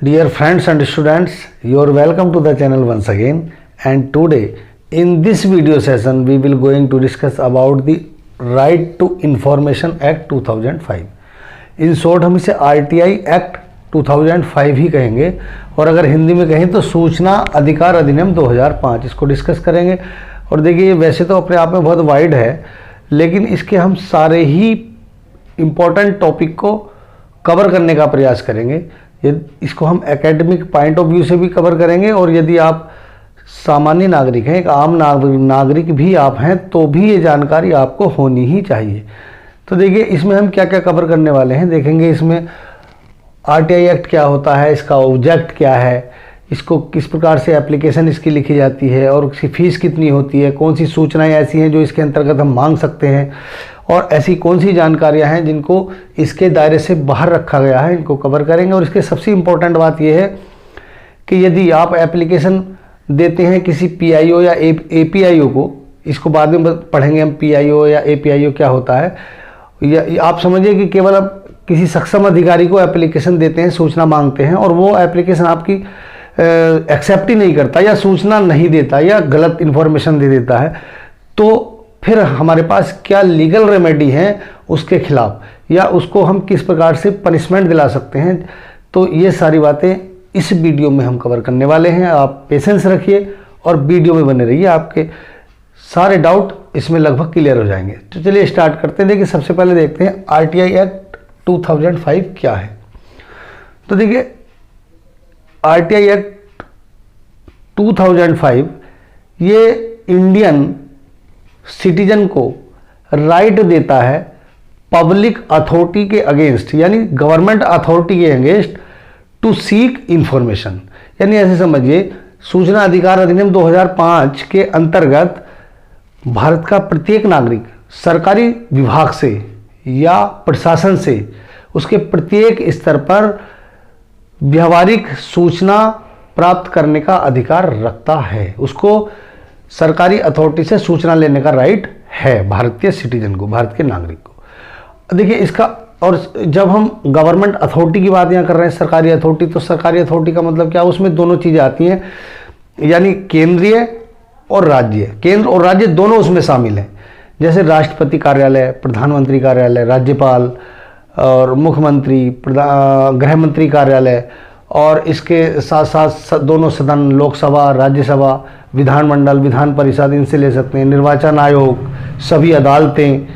Dear friends and students, you are welcome to the channel once again. And today in this video session we will going to discuss about the Right to Information Act 2005. In short हम इसे RTI act 2005 ही कहेंगे, और अगर हिंदी में कहें तो सूचना अधिकार अधिनियम 2005, इसको डिस्कस करेंगे। और देखिए, वैसे तो अपने आप में बहुत वाइड है, लेकिन इसके हम सारे ही इम्पोर्टेंट टॉपिक को कवर करने का प्रयास करेंगे। इसको हम एकेडमिक पॉइंट ऑफ व्यू से भी कवर करेंगे, और यदि आप सामान्य नागरिक हैं, एक आम नागरिक भी आप हैं, तो भी ये जानकारी आपको होनी ही चाहिए। तो देखिए, इसमें हम क्या क्या कवर करने वाले हैं, देखेंगे इसमें RTI एक्ट क्या होता है, इसका ऑब्जेक्ट क्या है, इसको किस प्रकार से एप्लीकेशन इसकी लिखी जाती है, और इसकी फ़ीस कितनी होती है, कौन सी सूचनाएं ऐसी हैं जो इसके अंतर्गत हम मांग सकते हैं, और ऐसी कौन सी जानकारियां हैं जिनको इसके दायरे से बाहर रखा गया है, इनको कवर करेंगे। और इसके सबसे इम्पोर्टेंट बात यह है कि यदि आप एप्लीकेशन देते हैं किसी PIO या APIO को, इसको बाद में पढ़ेंगे हम, PIO या APIO क्या होता है, या आप समझिए कि केवल आप किसी सक्षम अधिकारी को एप्लीकेशन देते हैं, सूचना मांगते हैं, और वो एप्लीकेशन आपकी एक्सेप्ट ही नहीं करता, या सूचना नहीं देता, या गलत इन्फॉर्मेशन दे देता है, तो फिर हमारे पास क्या लीगल रेमेडी है उसके खिलाफ, या उसको हम किस प्रकार से पनिशमेंट दिला सकते हैं। तो ये सारी बातें इस वीडियो में हम कवर करने वाले हैं। आप पेशेंस रखिए और वीडियो में बने रहिए, आपके सारे डाउट इसमें लगभग क्लियर हो जाएंगे। तो चलिए स्टार्ट करते हैं। देखिए, सबसे पहले देखते हैं RTI एक्ट 2005 क्या है। तो देखिए, RTI एक्ट 2005 ये इंडियन सिटीजन को राइट देता है पब्लिक अथॉरिटी के अगेंस्ट, यानी गवर्नमेंट अथॉरिटी के अगेंस्ट टू सीक इंफॉर्मेशन। यानी ऐसे समझिए, सूचना अधिकार अधिनियम 2005 के अंतर्गत भारत का प्रत्येक नागरिक सरकारी विभाग से या प्रशासन से उसके प्रत्येक स्तर पर व्यावहारिक सूचना प्राप्त करने का अधिकार रखता है। उसको सरकारी अथॉरिटी से सूचना लेने का राइट है भारतीय सिटीजन को, भारत के नागरिक को। देखिए इसका, और जब हम गवर्नमेंट अथॉरिटी की बात यहाँ कर रहे हैं, सरकारी अथॉरिटी, तो सरकारी अथॉरिटी का मतलब क्या, उसमें दोनों चीज़ें आती हैं, यानी केंद्रीय और राज्य। केंद्र और राज्य दोनों उसमें शामिल हैं। जैसे राष्ट्रपति कार्यालय, प्रधानमंत्री कार्यालय, राज्यपाल और मुख्यमंत्री, गृह मंत्री कार्यालय, और इसके साथ साथ दोनों सदन, लोकसभा, राज्यसभा, विधानमंडल, विधान परिषद, इनसे ले सकते हैं। निर्वाचन आयोग, सभी अदालतें,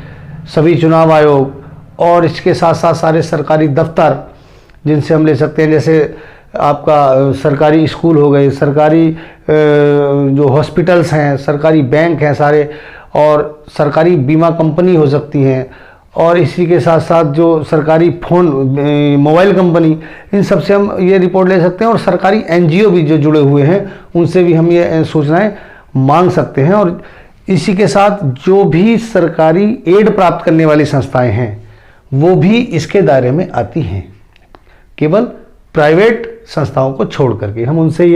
सभी चुनाव आयोग, और इसके साथ साथ सारे सरकारी दफ्तर जिनसे हम ले सकते हैं, जैसे आपका सरकारी स्कूल हो गए, सरकारी जो हॉस्पिटल्स हैं, सरकारी बैंक हैं सारे, और सरकारी बीमा कंपनी हो सकती हैं, और इसी के साथ साथ जो सरकारी फ़ोन, मोबाइल कंपनी, इन सब से हम ये रिपोर्ट ले सकते हैं। और सरकारी NGO भी जो जुड़े हुए हैं, उनसे भी हम ये सूचनाएं मांग सकते हैं। और इसी के साथ जो भी सरकारी एड प्राप्त करने वाली संस्थाएं हैं, वो भी इसके दायरे में आती हैं, केवल प्राइवेट संस्थाओं को छोड़ करके। हम उनसे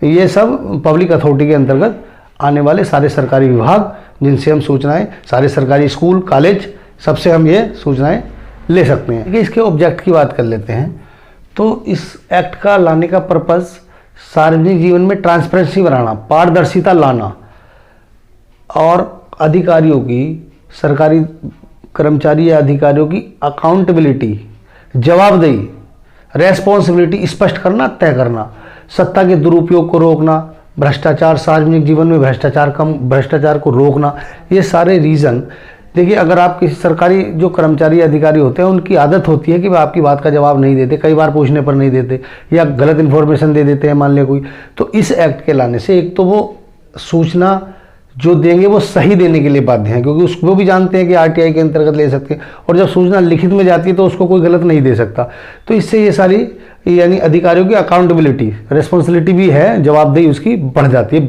ये सब पब्लिक अथॉरिटी के अंतर्गत आने वाले सारे सरकारी विभाग, जिनसे हम सूचनाएं, सारे सरकारी स्कूल, कॉलेज, सबसे हम ये सूचनाएं ले सकते हैं। इसके ऑब्जेक्ट की बात कर लेते हैं। तो इस एक्ट का लाने का पर्पस सार्वजनिक जीवन में ट्रांसपेरेंसी बनाना, पारदर्शिता लाना, और अधिकारियों की, सरकारी कर्मचारी या अधिकारियों की अकाउंटेबिलिटी, जवाबदेही, रेस्पॉन्सिबिलिटी स्पष्ट करना, तय करना, सत्ता के दुरुपयोग को रोकना, भ्रष्टाचार, सार्वजनिक जीवन में भ्रष्टाचार को रोकना, ये सारे रीज़न। देखिए, अगर आप किसी सरकारी जो कर्मचारी अधिकारी होते हैं, उनकी आदत होती है कि वह आपकी बात का जवाब नहीं देते, कई बार पूछने पर नहीं देते, या गलत इन्फॉर्मेशन दे देते हैं, मान लिया कोई। तो इस एक्ट के लाने से एक तो वो सूचना जो देंगे वो सही देने के लिए बाध्य हैं, क्योंकि उसको भी जानते हैं कि RTI के अंतर्गत ले सकते हैं, और जब सूचना लिखित में जाती है तो उसको कोई गलत नहीं दे सकता। तो इससे ये सारी, यानी अधिकारियों की अकाउंटेबिलिटी, रिस्पॉन्सिबिलिटी भी है, जवाबदेही उसकी बढ़ जाती है।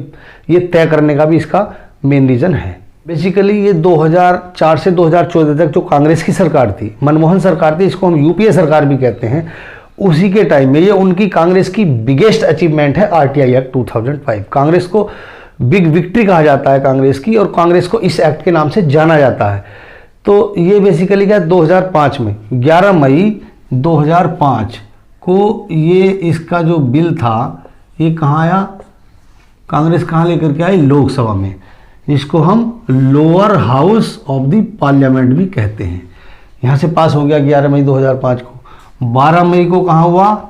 ये तय करने का भी इसका मेन रीज़न है। बेसिकली ये 2004 से 2014 तक जो कांग्रेस की सरकार थी, मनमोहन सरकार थी, इसको हम UPA सरकार भी कहते हैं, उसी के टाइम में ये उनकी, कांग्रेस की बिगेस्ट अचीवमेंट है RTI एक्ट 2005। कांग्रेस को बिग विक्ट्री कहा जाता है कांग्रेस की, और कांग्रेस को इस एक्ट के नाम से जाना जाता है। तो ये बेसिकली क्या, 2005 में 11 मई 2005 को ये इसका जो बिल था ये कहाँ आया, कांग्रेस कहाँ लेकर के आई, लोकसभा में, जिसको हम lower house of the parliament भी कहते हैं। यहाँ से पास हो गया 11 मई 2005 को। 12 मई को कहाँ हुआ,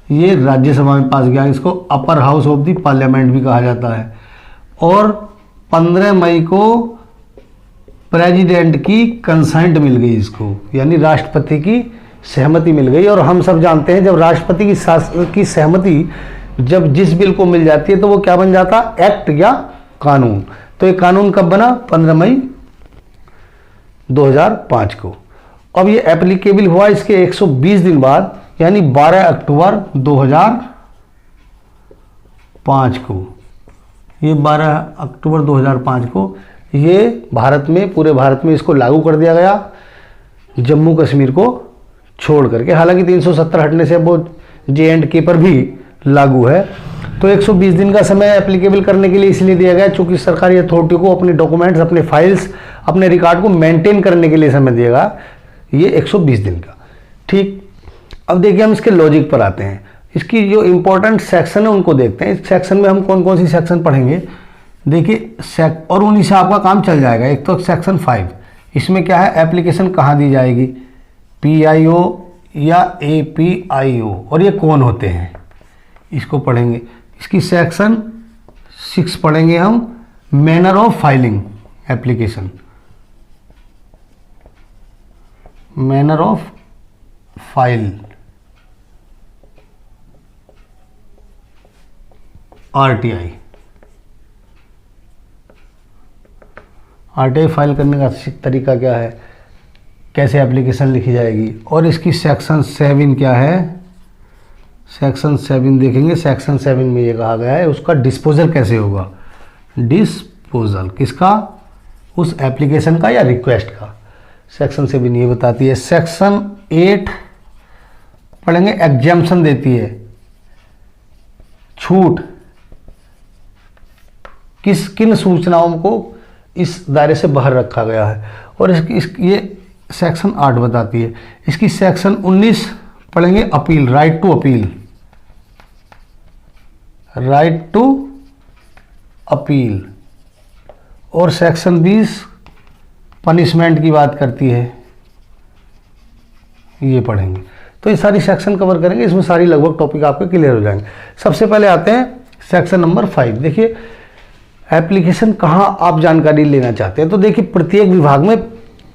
ये राज्यसभा में पास गया, इसको upper house of the parliament भी कहा जाता है। और 15 मई को प्रेसिडेंट की कंसेंट मिल गई इसको, यानी राष्ट्रपति की सहमति मिल गई। और हम सब जानते हैं जब राष्ट्रपति की सहमति जब जिस बिल को मिल जाती है तो वो क्या बन जाता, एक्ट या कानून। तो ये कानून कब बना, 15 मई 2005 को। अब ये एप्लीकेबल हुआ इसके 120 दिन बाद, यानी 12 अक्टूबर 2005 को। ये 12 अक्टूबर 2005 को ये भारत में, पूरे भारत में इसको लागू कर दिया गया, जम्मू कश्मीर को छोड़ करके। हालांकि 370 हटने से वो J&K पर भी लागू है। तो 120 दिन का समय एप्लीकेबल करने के लिए इसलिए दिया गया क्योंकि सरकारी अथॉरिटी को अपने डॉक्यूमेंट्स, अपने फाइल्स, अपने रिकॉर्ड को मेंटेन करने के लिए समय दिएगा, ये 120 दिन का। ठीक, अब देखिए हम इसके लॉजिक पर आते हैं। इसकी जो इंपॉर्टेंट सेक्शन है उनको देखते हैं। इस सेक्शन में हम कौन कौन सी सेक्शन पढ़ेंगे, देखिए और उन्हीं से आपका काम चल जाएगा। एक तो सेक्शन 5, इसमें क्या है, एप्लीकेशन कहाँ दी जाएगी, PIO या APIO, और ये कौन होते हैं इसको पढ़ेंगे। इसकी सेक्शन 6 पढ़ेंगे हम, manner of filing application, manner of file, RTI file करने का तरीका क्या है, कैसे एप्लीकेशन लिखी जाएगी। और इसकी सेक्शन 7 क्या है, सेक्शन 7 देखेंगे। सेक्शन 7 में ये कहा गया है उसका डिस्पोजल कैसे होगा, डिस्पोजल किसका, उस एप्लीकेशन का या रिक्वेस्ट का। सेक्शन 7 ये बताती है। सेक्शन 8 पढ़ेंगे, एग्जाम्पशन देती है, छूट, किन सूचनाओं को इस दायरे से बाहर रखा गया है। और ये सेक्शन 8 बताती है। इसकी सेक्शन 19 पढ़ेंगे, appeal, right to appeal, right to appeal. और सेक्शन 20 पनिशमेंट की बात करती है, ये पढ़ेंगे। तो ये सारी सेक्शन कवर करेंगे, इसमें सारी लगभग टॉपिक आपके क्लियर हो जाएंगे। सबसे पहले आते हैं सेक्शन नंबर 5। देखिए एप्लीकेशन कहाँ आप जानकारी लेना चाहते हैं, तो देखिए प्रत्येक विभाग में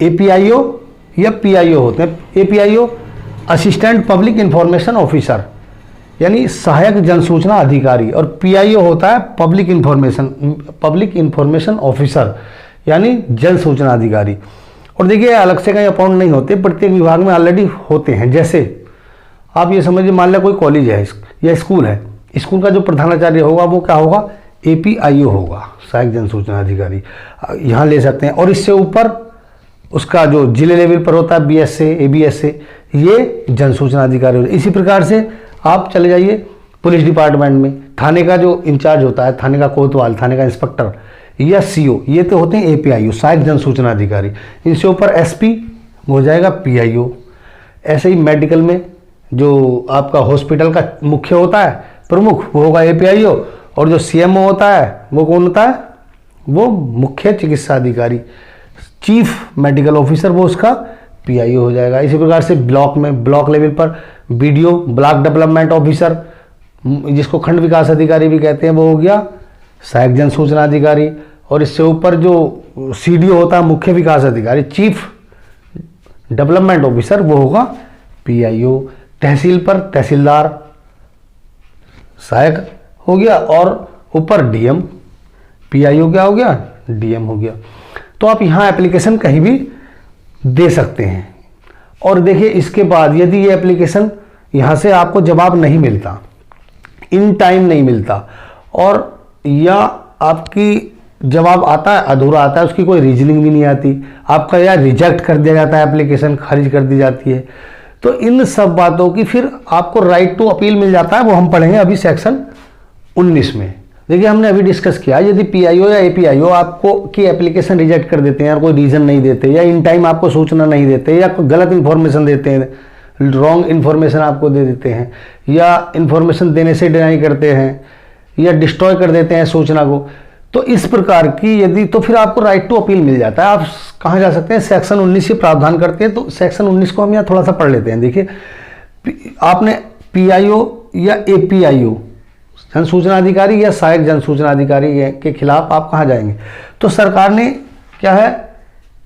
APIO या PIO होते हैं। APIO assistant public information officer, यानी सहायक जनसूचना अधिकारी, और PIO होता है पब्लिक इंफॉर्मेशन ऑफिसर, यानी जन सूचना अधिकारी। और देखिए अलग से कहीं अपॉइंट नहीं होते, प्रत्येक विभाग में ऑलरेडी होते हैं। जैसे आप ये समझिए, मान लिया कोई कॉलेज है या स्कूल है, स्कूल का जो प्रधानाचार्य होगा वो क्या होगा, APIO होगा, सहायक जन सूचना अधिकारी, यहाँ ले सकते हैं। और इससे ऊपर उसका जो जिले लेवल पर होता है BSA, ABSA, ये जन सूचना अधिकारी होता है। इसी प्रकार से आप चले जाइए पुलिस डिपार्टमेंट में, थाने का जो इंचार्ज होता है, थाने का कोतवाल, थाने का इंस्पेक्टर या CO, ये तो होते हैं APIO, सहायक जन सूचना अधिकारी। इनसे ऊपर SP हो जाएगा PIO। ऐसे ही मेडिकल में जो आपका हॉस्पिटल का मुख्य होता है, प्रमुख, वो होगा APIO। और जो CMO होता है वो कौन होता है, वो मुख्य चिकित्सा अधिकारी, चीफ मेडिकल ऑफिसर, वो उसका PIO हो जाएगा। इसी प्रकार से ब्लॉक में, ब्लॉक लेवल पर BDO, ब्लॉक डेवलपमेंट ऑफिसर, जिसको खंड विकास अधिकारी भी कहते हैं, वो हो गया सहायक जन सूचना अधिकारी। और इससे ऊपर जो CDO होता है, मुख्य विकास अधिकारी, चीफ डेवलपमेंट ऑफिसर, वो होगा PIO। तहसील पर तहसीलदार, सहायक हो गया। और ऊपर DM, PIO क्या हो गया, DM हो गया। तो आप यहाँ एप्लीकेशन कहीं भी दे सकते हैं। और देखिए इसके बाद यदि ये एप्लीकेशन यहाँ से आपको जवाब नहीं मिलता, इन टाइम नहीं मिलता, और या आपकी जवाब आता है अधूरा आता है, उसकी कोई रीजनिंग भी नहीं आती, आपका या रिजेक्ट कर दिया जाता है, एप्लीकेशन खारिज कर दी जाती है, तो इन सब बातों की फिर आपको राइट टू अपील मिल जाता है। वो हम पढ़ेंगे अभी सेक्शन 19 में। देखिए हमने अभी डिस्कस किया, यदि PIO या APIO आपको की एप्लीकेशन रिजेक्ट कर देते हैं, या कोई रीज़न नहीं देते, या इन टाइम आपको सूचना नहीं देते, या कोई गलत इन्फॉर्मेशन देते हैं, रॉन्ग इन्फॉर्मेशन आपको दे देते हैं, या इन्फॉर्मेशन देने से डिनाई करते हैं, या डिस्ट्रॉय कर देते हैं सूचना को। तो इस प्रकार की यदि, तो फिर आपको राइट टू अपील मिल जाता है। आप कहाँ जा सकते हैं, सेक्शन 19 से प्रावधान करते हैं। तो सेक्शन 19 को हम यहाँ थोड़ा सा पढ़ लेते हैं। देखिए, आपने PIO या APIO जन सूचना अधिकारी या सहायक जन सूचना अधिकारी के खिलाफ आप कहाँ जाएंगे? तो सरकार ने क्या है,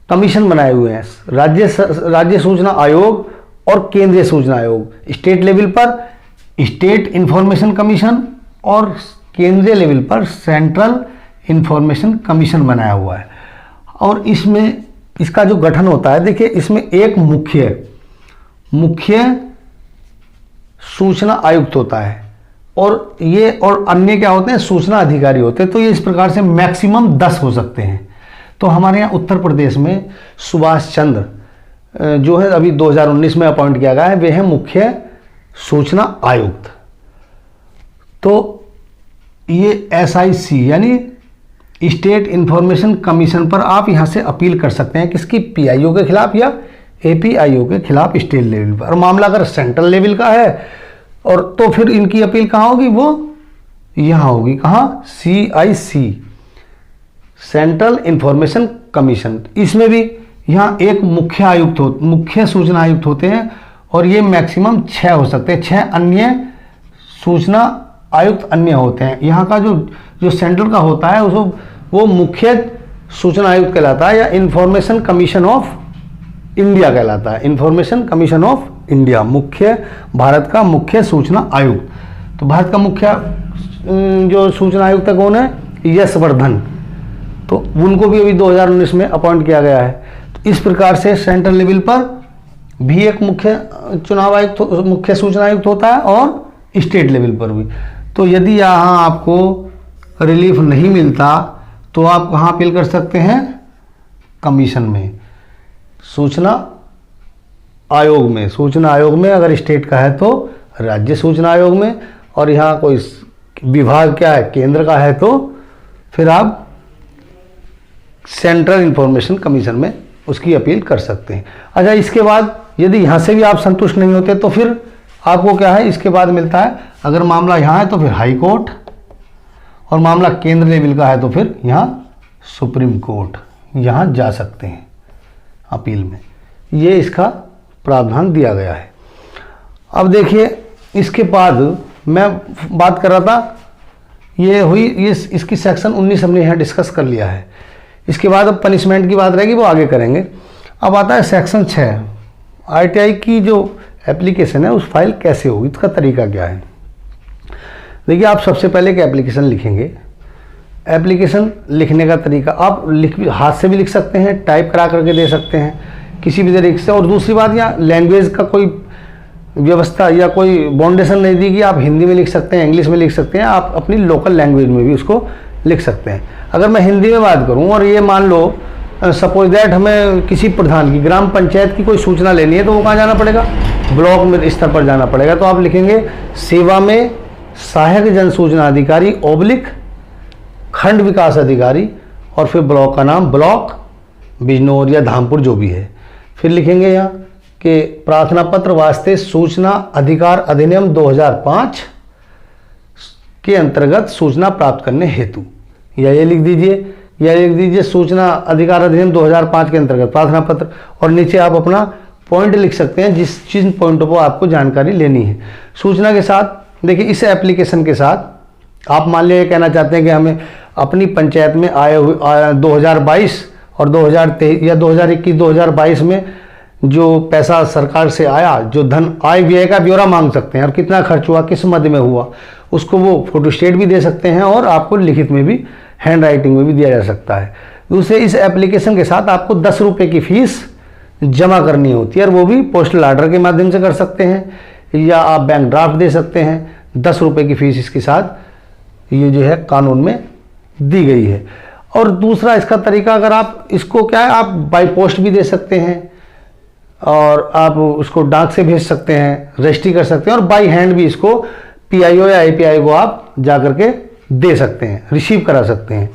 कमीशन बनाए हुए हैं, राज्य सूचना आयोग और केंद्रीय सूचना आयोग। स्टेट लेवल पर स्टेट इंफॉर्मेशन कमीशन और केंद्रीय लेवल पर सेंट्रल इंफॉर्मेशन कमीशन बनाया हुआ है। और इसमें इसका जो गठन होता है, देखिए इसमें एक मुख्य सूचना आयुक्त होता है, और ये और अन्य क्या होते हैं, सूचना अधिकारी होते हैं। तो ये इस प्रकार से मैक्सिमम 10 हो सकते हैं। तो हमारे यहाँ उत्तर प्रदेश में सुभाष चंद्र जो है अभी 2019 में अपॉइंट किया गया है, वे हैं मुख्य सूचना आयुक्त। तो ये SIC यानी स्टेट इंफॉर्मेशन कमीशन पर आप यहाँ से अपील कर सकते हैं, किसकी, PIO के खिलाफ या APIO के खिलाफ स्टेट लेवल पर। और मामला अगर सेंट्रल लेवल का है और तो फिर इनकी अपील कहाँ होगी, वो यहाँ होगी, कहाँ, CIC सेंट्रल इंफॉर्मेशन कमीशन। इसमें भी यहाँ एक मुख्य सूचना आयुक्त होते हैं, और ये मैक्सिमम 6 हो सकते हैं। 6 अन्य सूचना आयुक्त अन्य होते हैं। यहाँ का जो सेंट्रल का होता है उसको वो मुख्य सूचना आयुक्त कहलाता है, या इंफॉर्मेशन कमीशन ऑफ इंडिया कहलाता है। इंफॉर्मेशन कमीशन ऑफ इंडिया, मुख्य, भारत का मुख्य सूचना आयुक्त। तो भारत का मुख्य जो सूचना आयुक्त है कौन है, यशवर्धन। तो उनको भी अभी 2019 में अपॉइंट किया गया है। तो इस प्रकार से सेंट्रल लेवल पर भी एक मुख्य चुनाव आयुक्त, मुख्य सूचना आयुक्त होता है, और स्टेट लेवल पर भी। तो यदि यहाँ आपको रिलीफ नहीं मिलता तो आप कहाँ अपील कर सकते हैं, कमीशन में, सूचना आयोग में। सूचना आयोग में अगर स्टेट का है तो राज्य सूचना आयोग में, और यहाँ कोई विभाग क्या है, केंद्र का है, तो फिर आप सेंट्रल इंफॉर्मेशन कमीशन में उसकी अपील कर सकते हैं। अच्छा, इसके बाद यदि यहाँ से भी आप संतुष्ट नहीं होते तो फिर आपको क्या है, इसके बाद मिलता है, अगर मामला यहाँ है तो फिर हाई कोर्ट, और मामला केंद्र लेवल का है तो फिर यहाँ सुप्रीम कोर्ट, यहाँ जा सकते हैं अपील में। ये इसका प्रावधान दिया गया है। अब देखिए, इसके बाद मैं बात कर रहा था, ये हुई इसकी सेक्शन 19 हमने यहाँ डिस्कस कर लिया है। इसके बाद अब पनिशमेंट की बात रहेगी, वो आगे करेंगे। अब आता है सेक्शन 6, ITI की जो एप्लीकेशन है उस फाइल कैसे होगी, इसका तरीका क्या है। देखिए, आप सबसे पहले एक एप्लीकेशन लिखेंगे। एप्लीकेशन लिखने का तरीका आप हाथ से भी लिख सकते हैं, टाइप करा करके दे सकते हैं, किसी भी तरीके से। और दूसरी बात, यहाँ लैंग्वेज का कोई व्यवस्था या कोई बाउंडेशन नहीं दी कि आप हिंदी में लिख सकते हैं, इंग्लिश में लिख सकते हैं, आप अपनी लोकल लैंग्वेज में भी उसको लिख सकते हैं। अगर मैं हिंदी में बात करूं और ये मान लो सपोज दैट हमें किसी प्रधान की, ग्राम पंचायत की कोई सूचना लेनी है, तो वो कहाँ जाना पड़ेगा, ब्लॉक में स्तर पर जाना पड़ेगा। तो आप लिखेंगे सेवा में सहायक जन सूचना अधिकारी / खंड विकास अधिकारी, और फिर ब्लॉक का नाम ब्लॉक बिजनौर या धामपुर जो भी है। फिर लिखेंगे यहाँ कि प्रार्थना पत्र वास्ते सूचना अधिकार अधिनियम 2005 के अंतर्गत सूचना प्राप्त करने हेतु, या ये लिख दीजिए, या लिख दीजिए सूचना अधिकार अधिनियम 2005 के अंतर्गत प्रार्थना पत्र, और नीचे आप अपना पॉइंट लिख सकते हैं जिन पॉइंटों पर आपको जानकारी लेनी है। सूचना के साथ देखिए, इस एप्लीकेशन के साथ आप मान लीजिए कहना चाहते हैं कि हमें अपनी पंचायत में आए हुए 2022 और 2023 या 2021-2022 में जो पैसा सरकार से आया, जो धन आय व्यय का ब्यौरा मांग सकते हैं, और कितना खर्च हुआ, किस मद में हुआ, उसको वो फोटोस्टेट भी दे सकते हैं, और आपको लिखित में भी, हैंड राइटिंग में भी दिया जा सकता है। दूसरे, इस एप्लीकेशन के साथ आपको 10 रुपये की फीस जमा करनी होती है, और वो भी पोस्टल आर्डर के माध्यम से कर सकते हैं, या आप बैंक ड्राफ्ट दे सकते हैं। 10 रुपये की फीस इसके साथ ये जो है कानून में दी गई है। और दूसरा इसका तरीका, अगर आप इसको क्या है, आप बाई पोस्ट भी दे सकते हैं, और आप उसको डाक से भेज सकते हैं, रजिस्ट्री कर सकते हैं, और बाई हैंड भी इसको PIO या API को आप जा करके दे सकते हैं, रिसीव करा सकते हैं।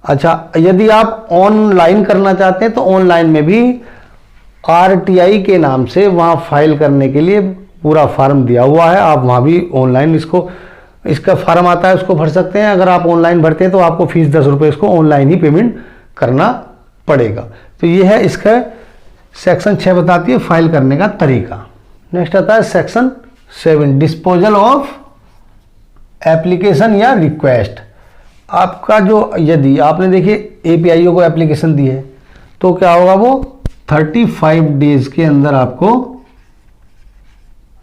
अच्छा, यदि आप ऑनलाइन करना चाहते हैं तो ऑनलाइन में भी RTI के नाम से वहाँ फाइल करने के लिए पूरा फार्म दिया हुआ है। आप वहाँ भी ऑनलाइन इसका फार्म आता है, उसको भर सकते हैं। अगर आप ऑनलाइन भरते हैं तो आपको फीस 10 रुपये इसको ऑनलाइन ही पेमेंट करना पड़ेगा। तो ये है इसका सेक्शन 6 बताती है फाइल करने का तरीका। नेक्स्ट आता है सेक्शन 7 डिस्पोजल ऑफ एप्लीकेशन या रिक्वेस्ट। आपका जो यदि आपने देखिए APIO को एप्लीकेशन दी है तो क्या होगा, वो 35 डेज के अंदर आपको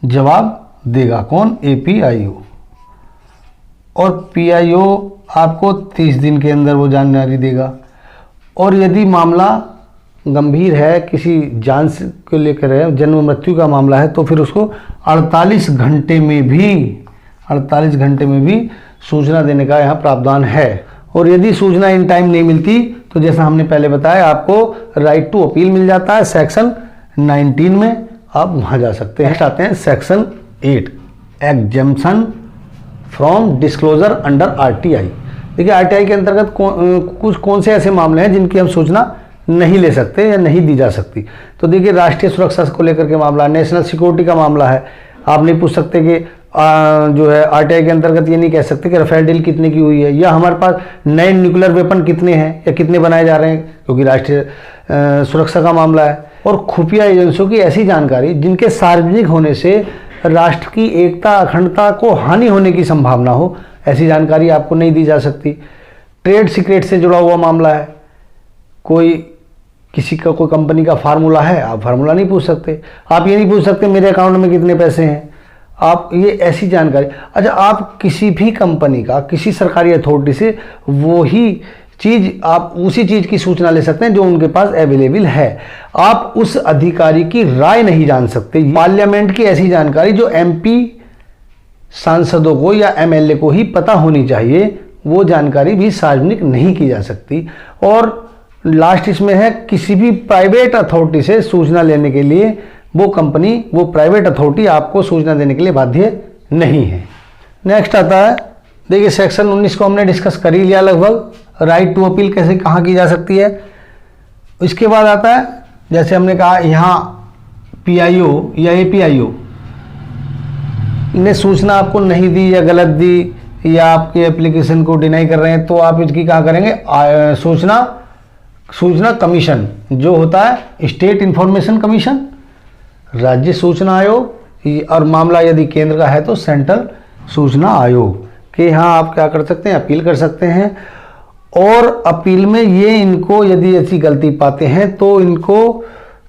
जवाब देगा। कौन? APIO। और PIO आपको 30 दिन के अंदर वो जानकारी देगा। और यदि मामला गंभीर है, किसी जान को लेकर है, जन्म मृत्यु का मामला है, तो फिर उसको 48 घंटे में भी सूचना देने का यहाँ प्रावधान है। और यदि सूचना इन टाइम नहीं मिलती तो जैसा हमने पहले बताया, आपको राइट टू अपील मिल जाता है। सेक्शन 19 में आप वहाँ जा सकते हैं। आते हैं section 8 exemption from disclosure under RTI। देखिए RTI के अंतर्गत कौन से ऐसे मामले हैं जिनकी हम सूचना नहीं ले सकते या नहीं दी जा सकती। तो देखिए राष्ट्रीय सुरक्षा को लेकर के मामला, नेशनल सिक्योरिटी का मामला है। आप नहीं पूछ सकते कि जो है RTI के अंतर्गत ये नहीं कह सकते कि राफेल डील कितने की हुई है, या हमारे पास नए न्यूक्लियर वेपन कितने हैं या कितने बनाए जा रहे हैं, क्योंकि राष्ट्रीय सुरक्षा का मामला है। और खुफिया एजेंसियों की ऐसी जानकारी जिनके सार्वजनिक होने से राष्ट्र की एकता अखंडता को हानि होने की संभावना हो, ऐसी जानकारी आपको नहीं दी जा सकती। ट्रेड सीक्रेट से जुड़ा हुआ मामला है, किसी का कोई कंपनी का फार्मूला है, आप फार्मूला नहीं पूछ सकते। आप ये नहीं पूछ सकते मेरे अकाउंट में कितने पैसे हैं, आप ये ऐसी जानकारी। अच्छा, आप किसी भी कंपनी का किसी सरकारी अथॉरिटी से आप उसी चीज़ की सूचना ले सकते हैं जो उनके पास अवेलेबल है। आप उस अधिकारी की राय नहीं जान सकते। पार्लियामेंट की ऐसी जानकारी जो MP सांसदों को या MLA को ही पता होनी चाहिए, वो जानकारी भी सार्वजनिक नहीं की जा सकती। और लास्ट इसमें है, किसी भी प्राइवेट अथॉरिटी से सूचना लेने के लिए वो प्राइवेट अथॉरिटी आपको सूचना देने के लिए बाध्य नहीं है। नेक्स्ट आता है, देखिए सेक्शन 19 को हमने डिस्कस कर ही लिया लगभग। राइट टू अपील कैसे कहाँ की जा सकती है। इसके बाद आता है, जैसे हमने कहा यहाँ PIO या APIO ने सूचना आपको नहीं दी या गलत दी, या आपके एप्लीकेशन को डिनाई कर रहे हैं, तो आप इसकी कहाँ करेंगे, सूचना कमीशन जो होता है, स्टेट इंफॉर्मेशन कमीशन, राज्य सूचना आयोग, और मामला यदि केंद्र का है तो सेंट्रल सूचना आयोग के यहाँ आप क्या कर सकते हैं, अपील कर सकते हैं। और अपील में ये इनको यदि ऐसी गलती पाते हैं तो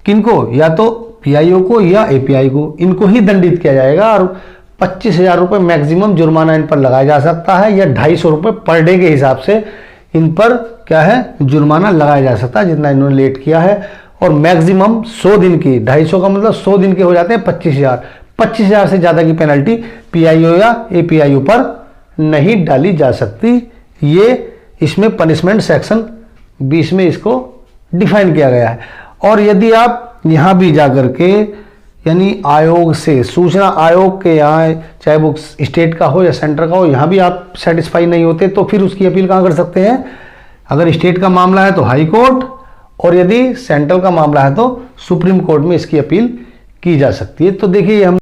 किनको, या तो PIO को या API को, इनको ही दंडित किया जाएगा। और 25,000 रुपये मैक्सिमम जुर्माना इन पर लगाया जा सकता है, या 250 रुपये पर डे के हिसाब से इन पर क्या है, जुर्माना लगाया जा सकता है जितना इन्होंने लेट किया है। और मैक्सिमम 100 दिन की, 250 का मतलब 100 दिन के हो जाते हैं 25,000 से ज़्यादा की पेनल्टी PIO या APIO पर नहीं डाली जा सकती। ये इसमें पनिशमेंट सेक्शन 20 में इसको डिफाइन किया गया है। और यदि आप यहाँ भी जाकर के, यानी आयोग से, सूचना आयोग के यहाँ, चाहे वो स्टेट का हो या सेंटर का हो, यहाँ भी आप सेटिस्फाई नहीं होते तो फिर उसकी अपील कहाँ कर सकते हैं। अगर स्टेट का मामला है तो हाई कोर्ट, और यदि सेंट्रल का मामला है तो सुप्रीम कोर्ट में इसकी अपील की जा सकती है। तो देखिए हम